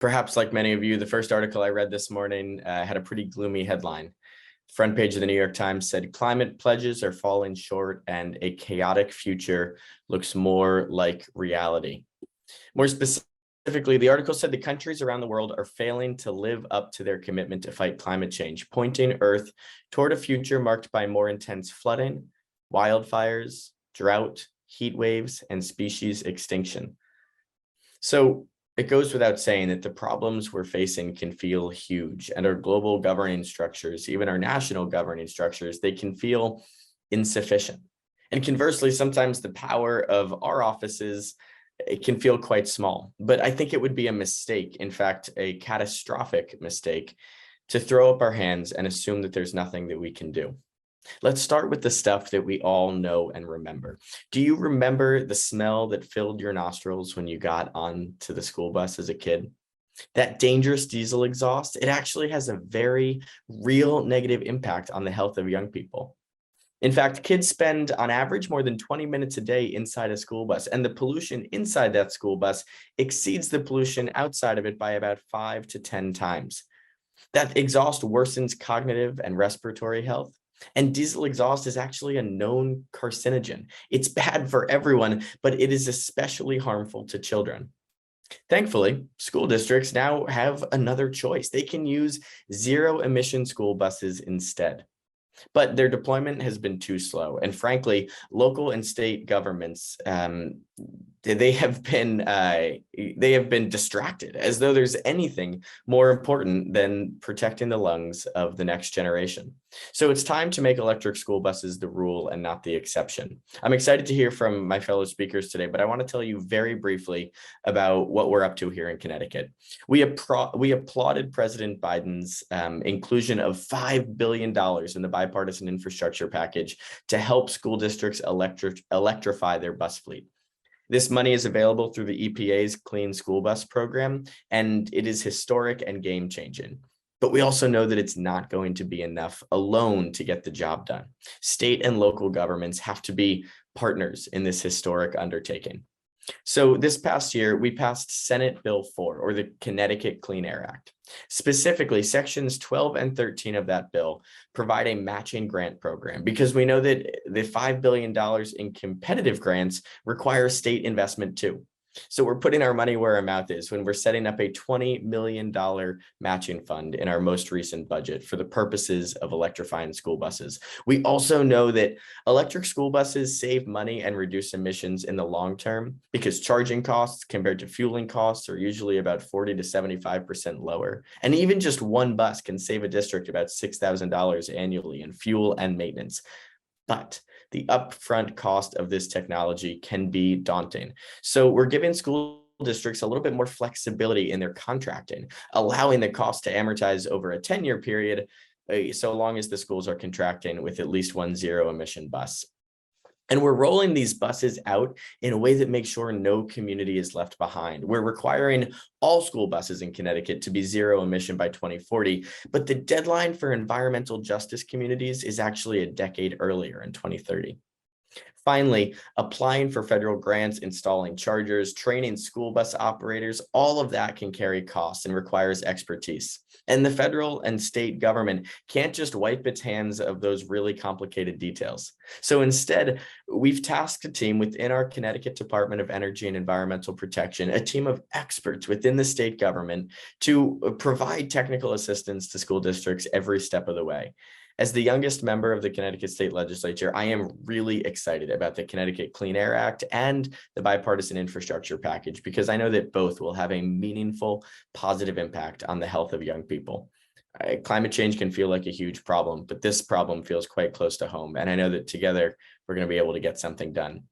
Perhaps like many of you, the first article I read this morning had a pretty gloomy headline. Front page of the New York Times said climate pledges are falling short and a chaotic future looks more like reality. More specifically, the article said the countries around the world are failing to live up to their commitment to fight climate change, pointing Earth toward a future marked by more intense flooding, wildfires, drought, heat waves, and species extinction. So it goes without saying that the problems we're facing can feel huge, and our global governing structures, even our national governing structures, they can feel insufficient. And conversely, sometimes the power of our offices, it can feel quite small. But I think it would be a mistake, in fact, a catastrophic mistake, to throw up our hands and assume that there's nothing that we can do. Let's start with the stuff that we all know and remember. Do you remember the smell that filled your nostrils when you got onto the school bus as a kid? That dangerous diesel exhaust, it actually has a very real negative impact on the health of young people. In fact, kids spend on average more than 20 minutes a day inside a school bus, and the pollution inside that school bus exceeds the pollution outside of it by about 5 to 10 times. That exhaust worsens cognitive and respiratory health. And diesel exhaust is actually a known carcinogen. It's bad for everyone, but it is especially harmful to children. Thankfully, school districts now have another choice. They can use zero-emission school buses instead. But their deployment has been too slow. And frankly, local and state governments, they have been distracted, as though there's anything more important than protecting the lungs of the next generation. So it's time to make electric school buses the rule and not the exception. I'm excited to hear from my fellow speakers today, but I want to tell you very briefly about what we're up to here in Connecticut. We applauded President Biden's inclusion of $5 billion in the bipartisan infrastructure package to help school districts electrify their bus fleet. This money is available through the EPA's Clean School Bus Program, and it is historic and game-changing. But we also know that it's not going to be enough alone to get the job done. State and local governments have to be partners in this historic undertaking. So this past year, we passed Senate Bill 4, or the Connecticut Clean Air Act. Specifically, sections 12 and 13 of that bill provide a matching grant program, because we know that the $5 billion in competitive grants require state investment too. So we're putting our money where our mouth is when we're setting up a $20 million matching fund in our most recent budget for the purposes of electrifying school buses. We also know that electric school buses save money and reduce emissions in the long term, because charging costs compared to fueling costs are usually about 40 to 75% lower. And even just one bus can save a district about $6,000 annually in fuel and maintenance. But the upfront cost of this technology can be daunting. So we're giving school districts a little bit more flexibility in their contracting, allowing the cost to amortize over a 10-year period, so long as the schools are contracting with at least one zero-emission bus. And we're rolling these buses out in a way that makes sure no community is left behind. We're requiring all school buses in Connecticut to be zero emission by 2040, but the deadline for environmental justice communities is actually a decade earlier in 2030. Finally, applying for federal grants, installing chargers, training school bus operators, all of that can carry costs and requires expertise. And the federal and state government can't just wipe its hands of those really complicated details. So instead, we've tasked a team within our Connecticut Department of Energy and Environmental Protection, a team of experts within the state government, to provide technical assistance to school districts every step of the way. As the youngest member of the Connecticut State Legislature, I am really excited about the Connecticut Clean Air Act and the bipartisan infrastructure package, because I know that both will have a meaningful, positive impact on the health of young people. Climate change can feel like a huge problem, but this problem feels quite close to home. And I know that together we're going to be able to get something done.